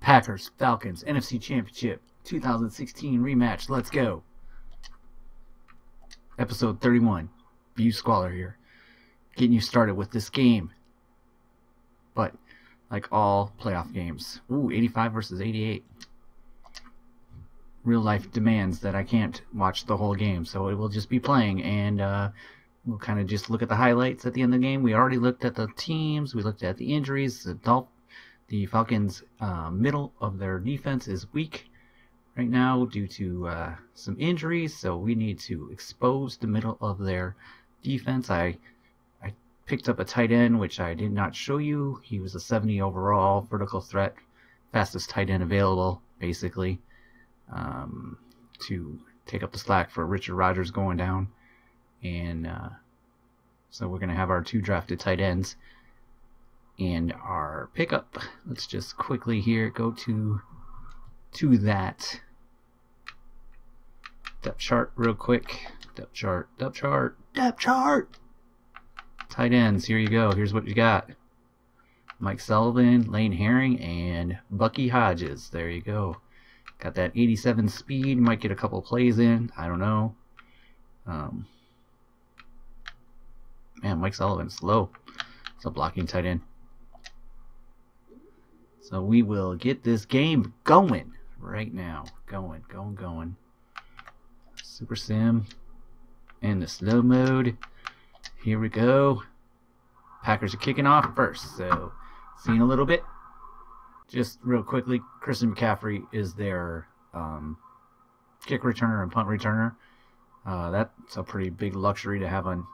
Packers, Falcons, NFC Championship 2016 rematch. Let's go. Episode 31. View Squalor here. Getting you started with this game. But, like all playoff games. Ooh, 85 versus 88. Real life demands that I can't watch the whole game, so it will just be playing, and we'll kind of just look at the highlights at the end of the game. We already looked at the teams, we looked at the injuries. The Falcons' middle of their defense is weak right now due to some injuries, so we need to expose the middle of their defense. I picked up a tight end, which I did not show you. He was a 70 overall, vertical threat, fastest tight end available, basically. To take up the slack for Richard Rodgers going down, and so we're going to have our two drafted tight ends and our pickup. Let's just quickly here go to that depth chart real quick. Depth chart. Tight ends, here you go. Here's what you got. Mike Sullivan, Lane Herring, and Bucky Hodges. There you go. Got that 87 speed. Might get a couple plays in. I don't know. Man, Mike Sullivan's slow. It's a blocking tight end. So we will get this game going right now. Going. Super Sim in the slow mode. Here we go. Packers are kicking off first. So, seeing a little bit. Just real quickly, Christian McCaffrey is their kick returner and punt returner. That's a pretty big luxury to have on,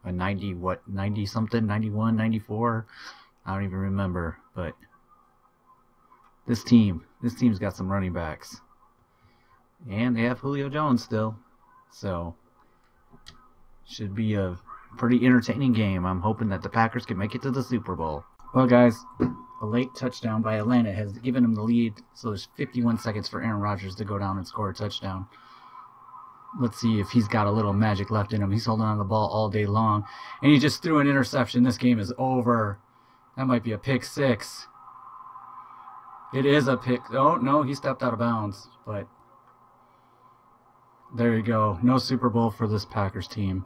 a 90 something, 91, 94. I don't even remember, but this team's got some running backs. And they have Julio Jones still. So should be a pretty entertaining game. I'm hoping that the Packers can make it to the Super Bowl. Well, guys, a late touchdown by Atlanta has given him the lead, so there's 51 seconds for Aaron Rodgers to go down and score a touchdown. Let's see if he's got a little magic left in him. He's holding on to the ball all day long, and he just threw an interception. This game is over. That might be a pick six. It is a pick. Oh, no, he stepped out of bounds, but there you go. No Super Bowl for this Packers team.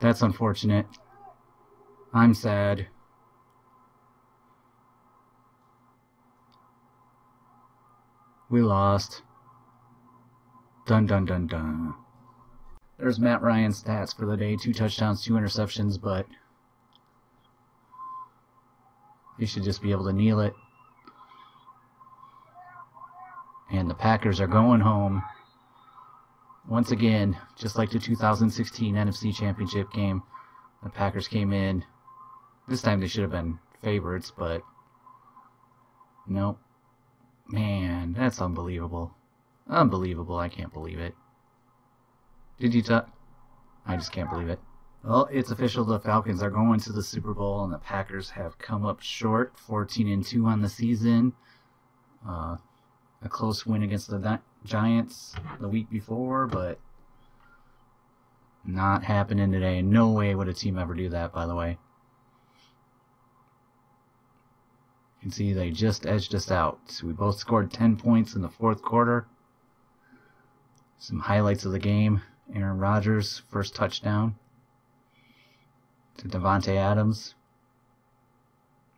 That's unfortunate. I'm sad. We lost. Dun. There's Matt Ryan's stats for the day. 2 touchdowns, 2 interceptions, but he should just be able to kneel it. And the Packers are going home. Once again, just like the 2016 NFC Championship game, the Packers came in. This time they should have been favorites, but nope. Man, that's unbelievable. Unbelievable. I can't believe it. Did you I just can't believe it. Well, it's official. The Falcons are going to the Super Bowl, and the Packers have come up short. 14-2 on the season. A close win against the Giants the week before, but not happening today. No way would a team ever do that, by the way. You can see they just edged us out. So we both scored 10 points in the fourth quarter. Some highlights of the game. Aaron Rodgers, first touchdown to Davante Adams.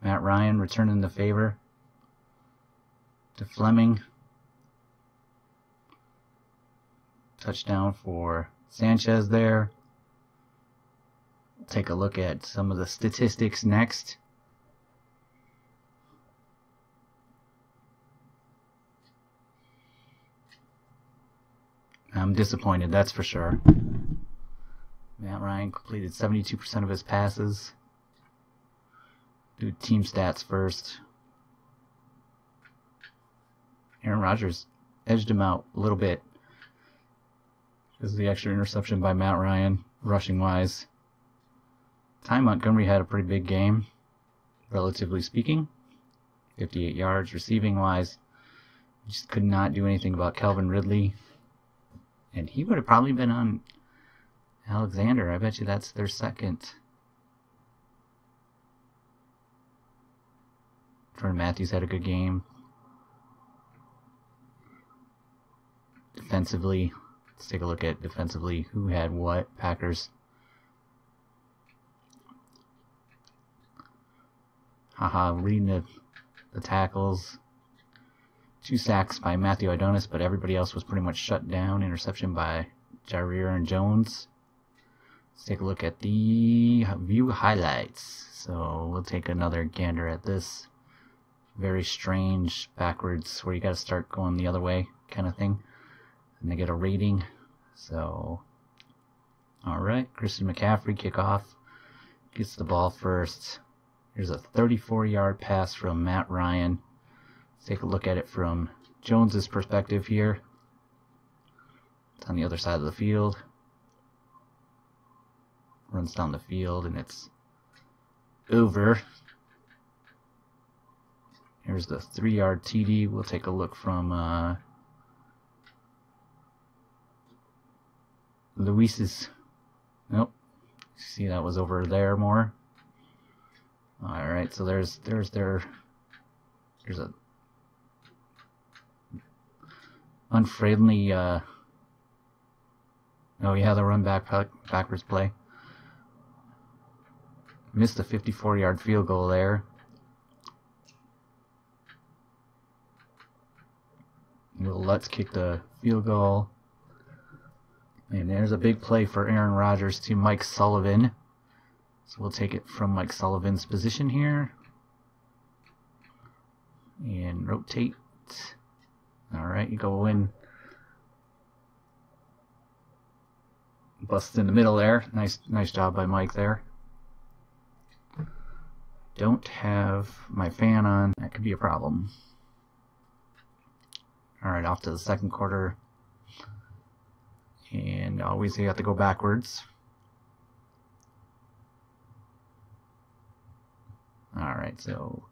Matt Ryan returning the favor to Fleming. Touchdown for Sanchez there. We'll take a look at some of the statistics next. I'm disappointed, that's for sure. Matt Ryan completed 72% of his passes. Do team stats first. Aaron Rodgers edged him out a little bit. This is the extra interception by Matt Ryan, rushing-wise. Ty Montgomery had a pretty big game, relatively speaking. 58 yards, receiving-wise. Just could not do anything about Calvin Ridley. And he would have probably been on Alexander. I bet you that's their second Jordan Matthews had a good game. Defensively, let's take a look at defensively who had what. Packers. Reading the tackles. 2 sacks by Matthew Idonis, but everybody else was pretty much shut down. Interception by Jair and Jones. Let's take a look at the view highlights. So we'll take another gander at this. Very strange backwards where you got to start going the other way kind of thing. And they get a rating. So, alright, Christian McCaffrey kickoff. Gets the ball first. Here's a 34-yard pass from Matt Ryan. Let's take a look at it from Jones's perspective here. It's on the other side of the field. Runs down the field and it's over. Here's the 3-yard TD. We'll take a look from Luis's. Nope. See, that was over there more. Alright, so there's a unfriendly oh yeah, the run backwards play. Missed a 54-yard field goal there. Let's kick the field goal. And there's a big play for Aaron Rodgers to Mike Sullivan. So we'll take it from Mike Sullivan's position here. And rotate. Alright, you go in. Bust in the middle there. Nice job by Mike there. Don't have my fan on. That could be a problem. Alright, off to the second quarter. And always you have to go backwards. Alright, so...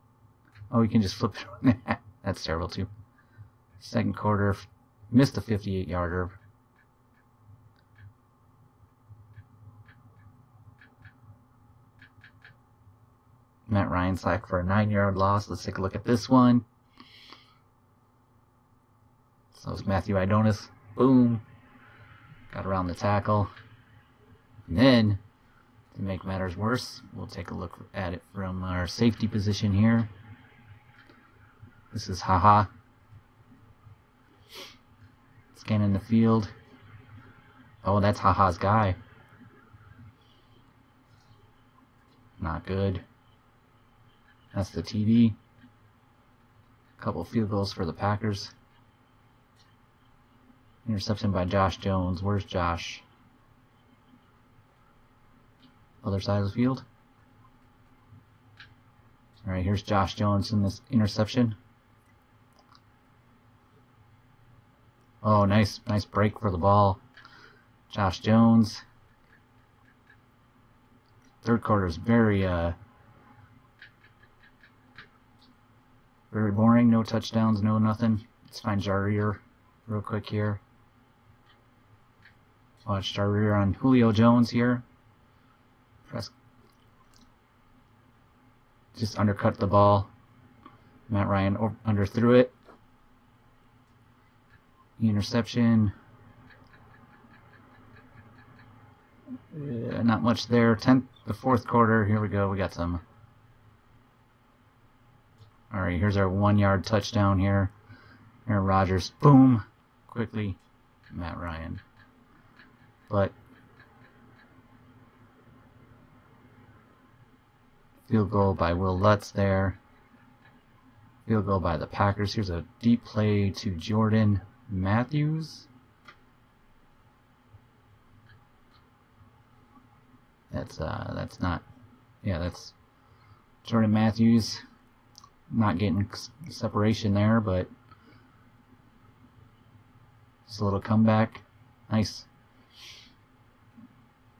Oh, you can just flip it. That's terrible too. Second quarter. Missed a 58-yarder. Matt Ryan sacked for a 9-yard loss. Let's take a look at this one. So it's Matthew Idonis. Boom. Got around the tackle. And then, to make matters worse, we'll take a look at it from our safety position here. This is Scanning the field. Oh, that's Haha's guy. Not good. That's the TD. Couple field goals for the Packers. Interception by Josh Jones. Where's Josh? Other side of the field. Alright, here's Josh Jones in this interception. Oh, nice break for the ball. Josh Jones. Third quarter is very boring. No touchdowns, no nothing. Let's find Jair real quick here. Watch Jair on Julio Jones here. Just undercut the ball. Matt Ryan underthrew it. Interception. Not much there. The fourth quarter. Here we go. We got some. Alright, here's our 1-yard touchdown here. Aaron Rodgers. Boom. Quickly. Matt Ryan. But field goal by Will Lutz there. Field goal by the Packers. Here's a deep play to Jordan Matthews. That's not. Yeah, that's Jordan Matthews. Not getting separation there, but just a little comeback. Nice.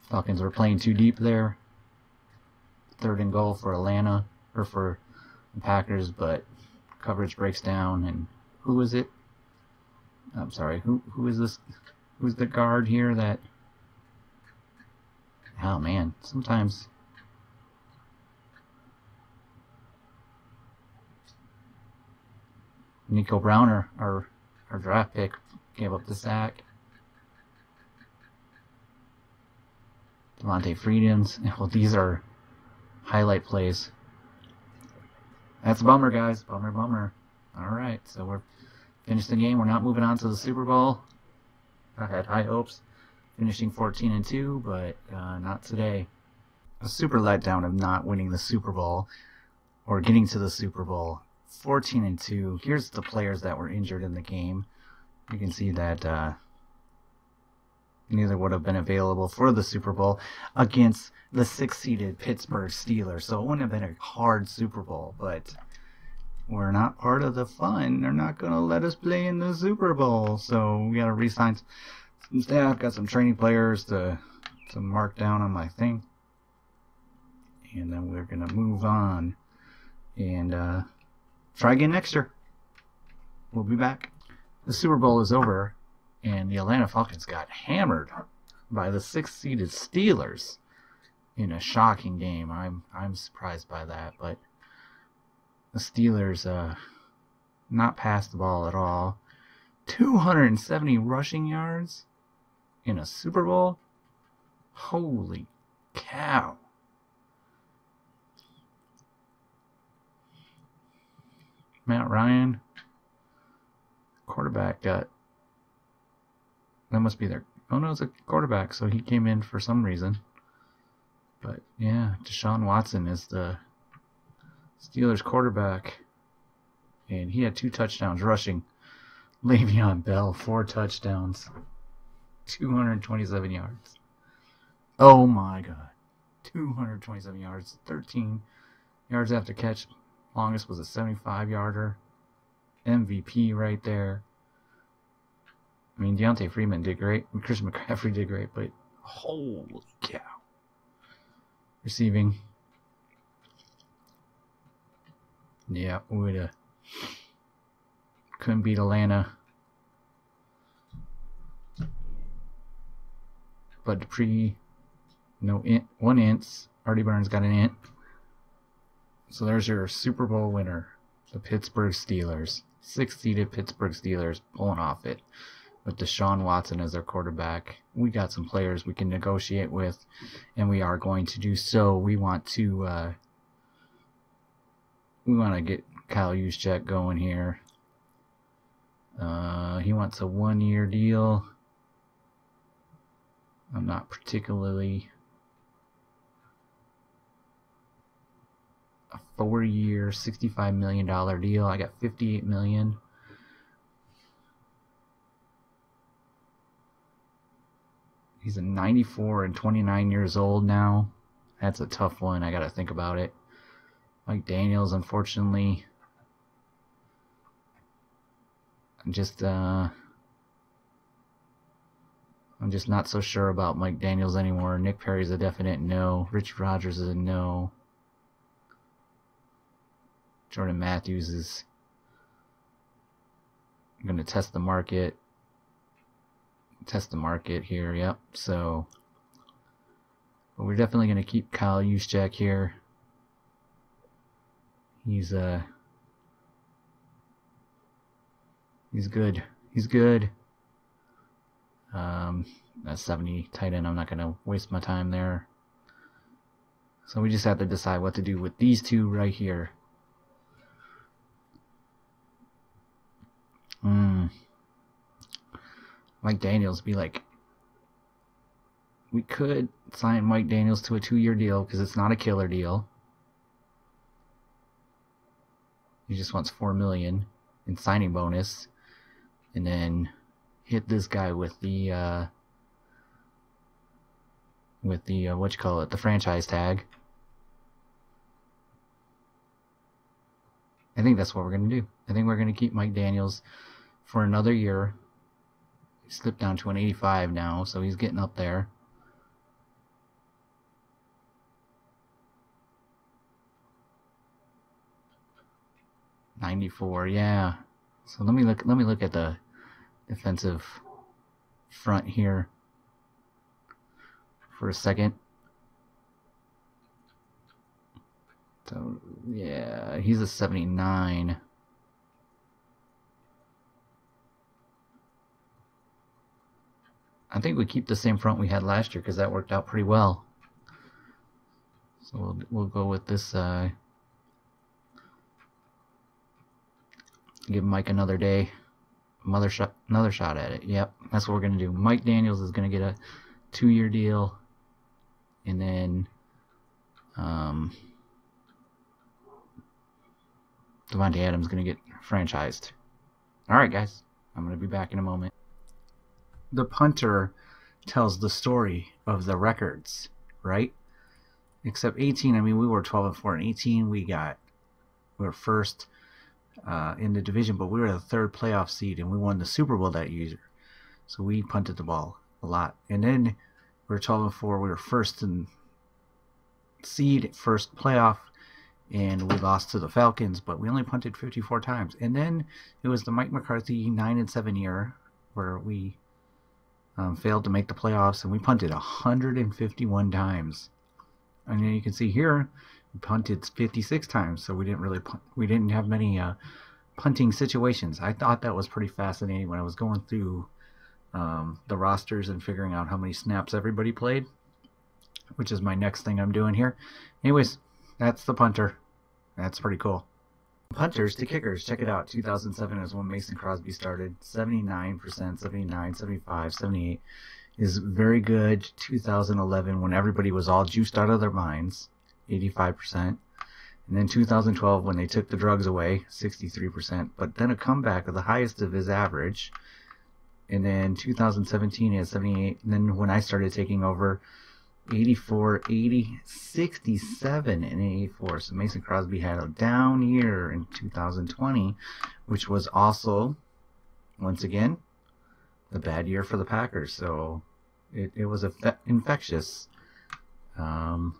Falcons were playing too deep there. 3rd and goal for Atlanta, or for the Packers, but coverage breaks down. And who is it? I'm sorry. Who is this? Who's the guard here? That? Oh man, sometimes. Nico Brown, our draft pick, gave up the sack. Devontae Freedom's. Well, these are highlight plays. That's a bummer, guys. Bummer. All right, so we're finished the game. We're not moving on to the Super Bowl. I had high hopes, finishing 14-2, but not today. A super letdown of not winning the Super Bowl or getting to the Super Bowl. 14-2. Here's the players that were injured in the game. You can see that neither would have been available for the Super Bowl against the 6-seeded Pittsburgh Steelers. So it wouldn't have been a hard Super Bowl, but we're not part of the fun. They're not going to let us play in the Super Bowl. So we got to re-sign some staff, got some training players to mark down on my thing. And then we're going to move on and try again next year. We'll be back. The Super Bowl is over, and the Atlanta Falcons got hammered by the 6-seeded Steelers in a shocking game. I'm surprised by that, but the Steelers not pass the ball at all. 270 rushing yards in a Super Bowl? Holy cow. Matt Ryan, quarterback, that must be their... Oh no, it's a quarterback, so he came in for some reason. But yeah, Deshaun Watson is the Steelers quarterback, and he had 2 touchdowns rushing. Le'Veon Bell, 4 touchdowns, 227 yards. Oh my God, 227 yards, 13 yards after catch. Longest was a 75-yarder. MVP right there. I mean, Deontay Freeman did great. Christian McCaffrey did great, but holy cow. Receiving. Yeah, couldn't beat Atlanta. But Dupree, no int, 1 int. Artie Burns got an int. So there's your Super Bowl winner, the Pittsburgh Steelers. 6-seeded Pittsburgh Steelers pulling off it with Deshaun Watson as their quarterback. We got some players we can negotiate with, and we are going to do so. We want to get Kyle Juszczyk going here. He wants a 1-year deal. I'm not particularly... A 4-year, $65 million deal. I got $58 million. He's a 94 and 29 years old now. That's a tough one. I got to think about it. Mike Daniels, unfortunately, I'm just not so sure about Mike Daniels anymore. Nick Perry's a definite no. Rich Rodgers is a no. Jordan Matthews is going to test the market. Here, yep. So, but we're definitely going to keep Kyle Juszczyk here. He's good. That's 70 tight end. I'm not going to waste my time there. So we just have to decide what to do with these two right here. Mike Daniels be like, we could sign Mike Daniels to a 2-year deal because it's not a killer deal. He just wants $4 million in signing bonus, and then hit this guy with the the franchise tag. I think that's what we're gonna do. I think we're gonna keep Mike Daniels for another year. He slipped down to an 85 now, so he's getting up there. $94, yeah. So let me look at the defensive front here for a second. So yeah, he's a 79. I think we keep the same front we had last year because that worked out pretty well. So we'll go with this. Give Mike another day, another shot at it. Yep, that's what we're gonna do. Mike Daniels is gonna get a 2-year deal, and then Devontae Adams gonna get franchised. All right, guys, I'm gonna be back in a moment. The punter tells the story of the records, right? Except 18, I mean, we were 12-4. In 18, we were first in the division, but we were the 3rd playoff seed, and we won the Super Bowl that year. So we punted the ball a lot. And then we were 12-4. We were first in seed, first playoff, and we lost to the Falcons, but we only punted 54 times. And then it was the Mike McCarthy 9-7 year where we failed to make the playoffs, and we punted 151 times. And then you can see here, we punted 56 times, so we didn't have many punting situations. I thought that was pretty fascinating when I was going through the rosters and figuring out how many snaps everybody played, which is my next thing I'm doing here. Anyways, that's the punter. That's pretty cool. Punters to kickers, check it out. 2007 is when Mason Crosby started. 79%, 79, 75, 78 is very good. 2011, when everybody was all juiced out of their minds, 85%. And then 2012, when they took the drugs away, 63%. But then a comeback of the highest of his average. And then 2017 is 78. And then when I started taking over, 84, 80, 67, and 84. So Mason Crosby had a down year in 2020, which was also, once again, the bad year for the Packers. So it was infectious. Kind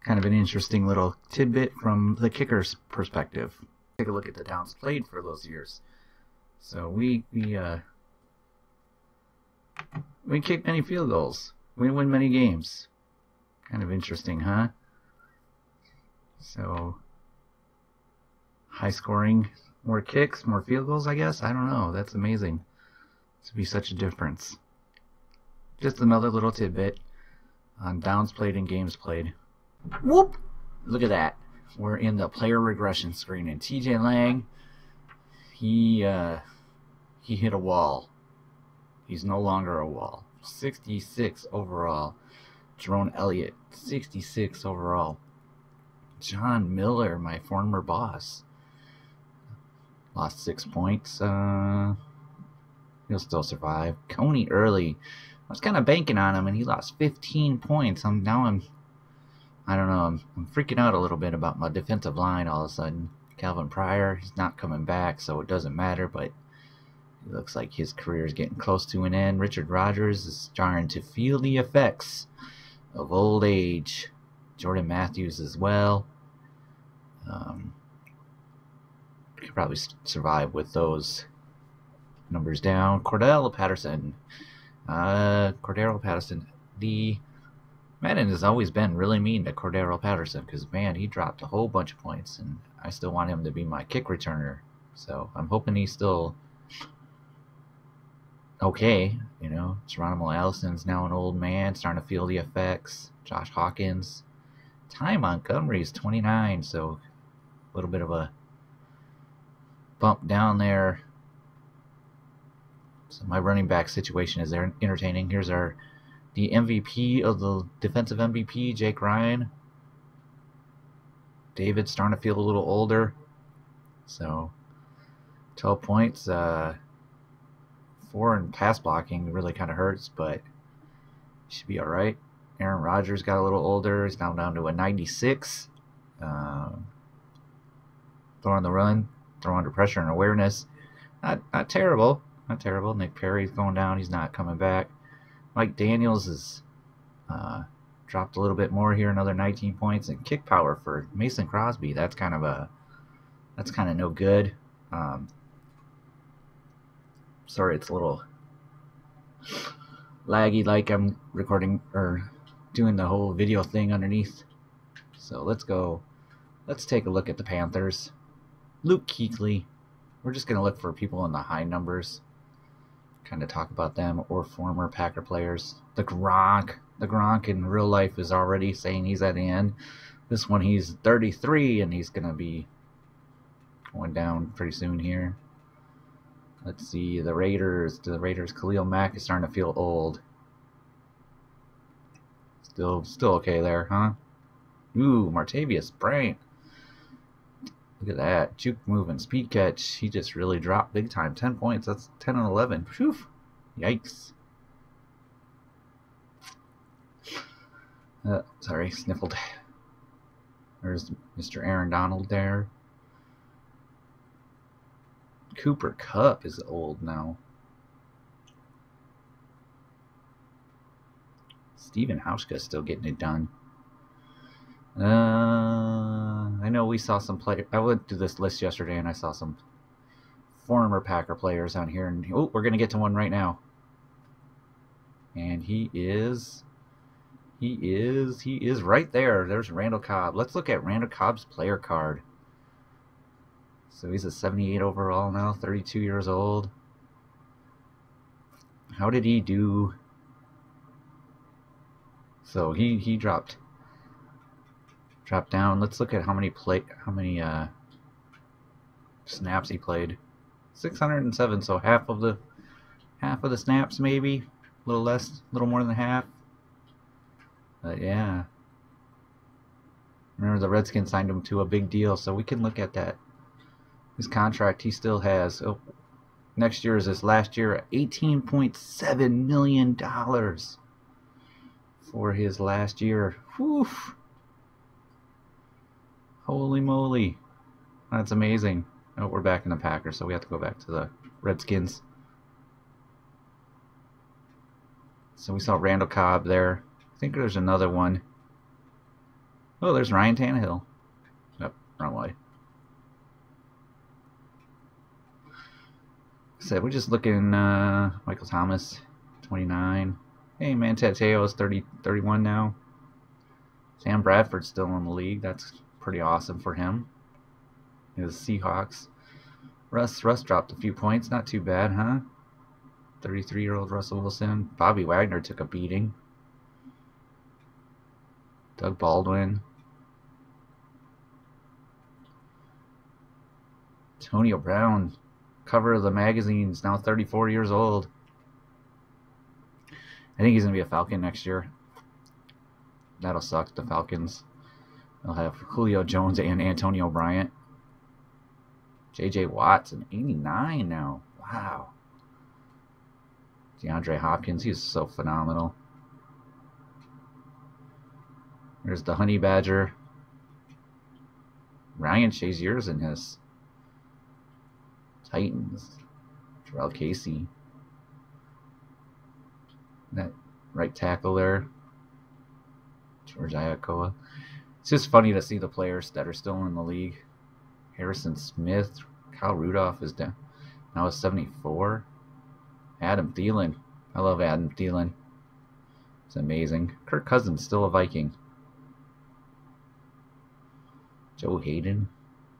of an interesting little tidbit from the kicker's perspective. Take a look at the downs played for those years. So we kick many field goals. We win many games. Kind of interesting, huh? So, high scoring, more kicks, more field goals, I guess? I don't know. That's amazing to be such a difference. Just another little tidbit on downs played and games played. Whoop! Look at that. We're in the player regression screen, and TJ Lang, he hit a wall. He's no longer a wall. 66 overall. Jerome Elliott, 66 overall. John Miller, my former boss, lost 6 points. He'll still survive. Coney Early, I was kind of banking on him, and he lost 15 points. I don't know. I'm freaking out a little bit about my defensive line all of a sudden. Calvin Pryor, he's not coming back, so it doesn't matter, but it looks like his career is getting close to an end. Richard Rodgers is starting to feel the effects of old age. Jordan Matthews as well. Could probably survive with those numbers down. Cordell Patterson. The Madden has always been really mean to Cordero Patterson because, man, he dropped a whole bunch of points, and I still want him to be my kick returner. So I'm hoping he's still okay. You know, Geronimo Allison's now an old man, starting to feel the effects. Josh Hawkins. Ty Montgomery's 29, so a little bit of a bump down there. So my running back situation is entertaining. Here's the MVP of the defensive MVP, Jake Ryan. David's starting to feel a little older. So 12 points. 4 in pass blocking really kind of hurts, but should be all right. Aaron Rodgers got a little older. He's now down to a 96. Throwing the run, throw under pressure and awareness. Not terrible. Not terrible. Nick Perry's going down. He's not coming back. Mike Daniels is dropped a little bit more here, another 19 points. And kick power for Mason Crosby. That's kind of no good. Sorry, it's a little laggy, like I'm recording or doing the whole video thing underneath. So let's take a look at the Panthers. Luke Kuechly. We're just going to look for people in the high numbers kind of talk about them or former Packer players. The Gronk in real life is already saying he's at the end. This one, he's 33, and he's going to be going down pretty soon here. Let's see, the Raiders. Khalil Mack is starting to feel old. Still okay there, huh? Ooh, Martavius Bryant. Look at that. Juke moving, speed catch. He just really dropped big time. 10 points. That's 10 and 11. Whew. Yikes. Sorry, sniffled. There's Mr. Aaron Donald there. Cooper Kupp is old now. Steven Hauschka still getting it done. I know we saw some play. I went through this list yesterday, and I saw some former Packer players on here. And oh, we're gonna get to one right now. And he is right there. There's Randall Cobb. Let's look at Randall Cobb's player card. So he's a 78 overall now, 32 years old. How did he do? So he dropped down. Let's look at how many snaps he played. 607, so half of the snaps, maybe a little less, a little more than half. But yeah, remember the Redskins signed him to a big deal, so we can look at that. His contract he still has. Oh, next year is his last year. $18.7 million for his last year. Whew. Holy moly. That's amazing. Oh, we're back in the Packers, so we have to go back to the Redskins. So we saw Randall Cobb there. I think there's another one. Oh, there's Ryan Tannehill. Nope, wrong way. So we're just looking, Michael Thomas, 29. Hey, man, Tateo is 31 now. Sam Bradford's still in the league. That's pretty awesome for him. His Seahawks. Russ dropped a few points. Not too bad, huh? 33-year-old Russell Wilson. Bobby Wagner took a beating. Doug Baldwin. Antonio Brown. Cover of the magazines. Now 34 years old. I think he's going to be a Falcon next year. That'll suck, the Falcons. They'll have Julio Jones and Antonio Bryant. J.J. Watt's an 89 now. Wow. DeAndre Hopkins, he's so phenomenal. There's the Honey Badger. Ryan Shazier's in his Titans. Terrell Casey. That right tackle there. George Iakoa. It's just funny to see the players that are still in the league. Harrison Smith. Kyle Rudolph is down. Now is 74. Adam Thielen. I love Adam Thielen. It's amazing. Kirk Cousins still a Viking. Joe Hayden.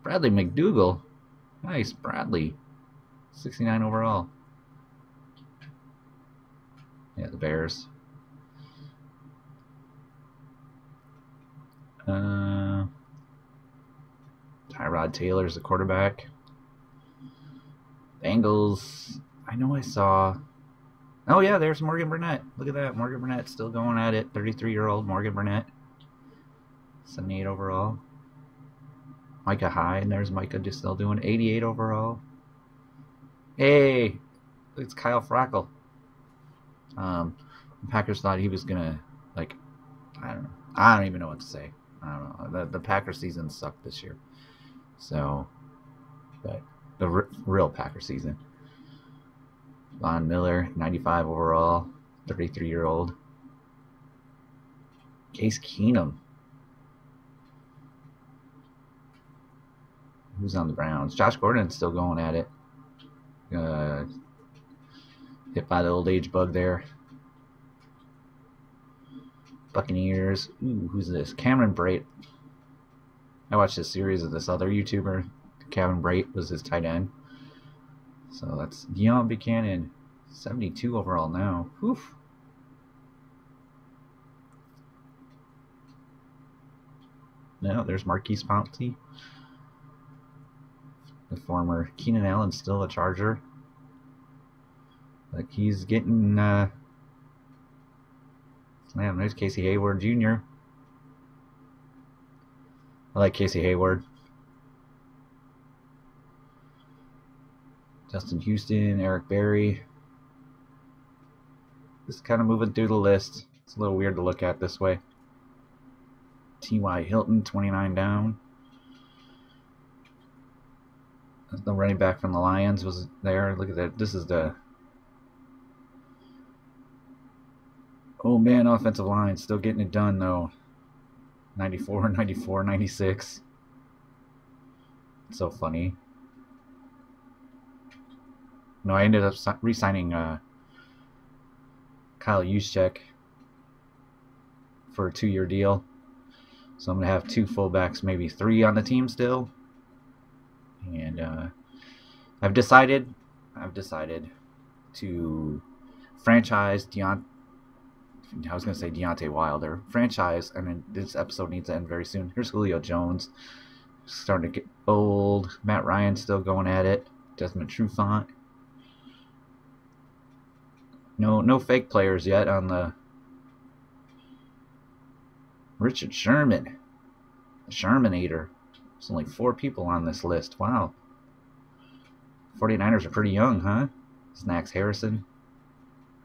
Bradley McDougall. Nice, Bradley. 69 overall. Yeah, the Bears. Tyrod Taylor's the quarterback. Bengals. I know I saw. Oh, yeah, there's Morgan Burnett. Look at that. Morgan Burnett still going at it. 33-year-old Morgan Burnett. 78 overall. Micah Hyde. There's Micah just still doing 88 overall. Hey, it's Kyle Frackle. The Packers thought he was going to, like, I don't know. I don't even know what to say. I don't know. The Packers season sucked this year. So, but the real Packer season. Von Miller, 95 overall, 33-year-old. Case Keenum. Who's on the Browns? Josh Gordon's still going at it. Hit by the old age bug there. Buccaneers. Ooh, who's this? Cameron Brate. I watched a series of this other YouTuber. Cameron Brate was his tight end. So that's Deion Buchanan. 72 overall now. Whew. No, there's Marquise Pouncey. The former Keenan Allen, still a Charger. Like he's getting, man, there's Casey Hayward Jr. I like Casey Hayward. Justin Houston, Eric Berry. Just kind of moving through the list. It's a little weird to look at this way. T.Y. Hilton, 29 down. The running back from the Lions was there. Look at that. This is the... Oh, man, offensive line. Still getting it done, though. 94, 94, 96. It's so funny. No, I ended up re-signing Kyle Juszczyk for a 2-year deal. So I'm going to have 2 fullbacks, maybe 3 on the team still. And I've decided to franchise Deontay Wilder. Franchise, and then this episode needs to end very soon. Here's Julio Jones. Starting to get old. Matt Ryan still going at it. Desmond Trufant. No fake players yet on the... Richard Sherman. The Shermanator. There's only 4 people on this list. Wow. 49ers are pretty young, huh? Snacks Harrison.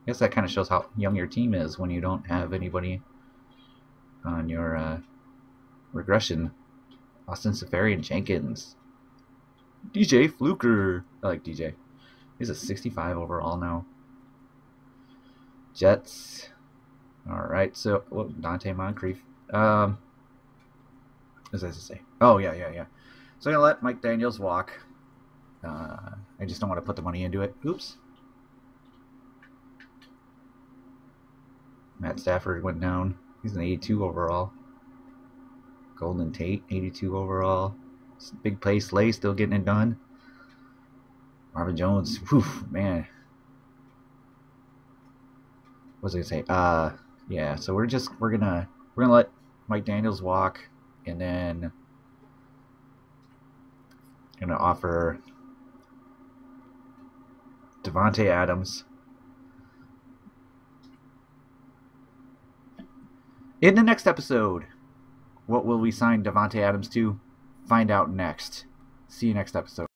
I guess that kind of shows how young your team is when you don't have anybody on your regression. Austin Safarian Jenkins. DJ Fluker. I like DJ. He's a 65 overall now. Jets. Alright, so... Oh, Dante Moncrief. What was I to say? Oh, yeah. So I'm going to let Mike Daniels walk. I just don't want to put the money into it. Oops. Matt Stafford went down. He's an 82 overall. Golden Tate, 82 overall. Big play Slay, still getting it done. Marvin Jones, whew, man. What was I gonna say? Yeah. So we're gonna let Mike Daniels walk, and then gonna offer Davante Adams. In the next episode, what will we sign Davante Adams to? Find out next. See you next episode.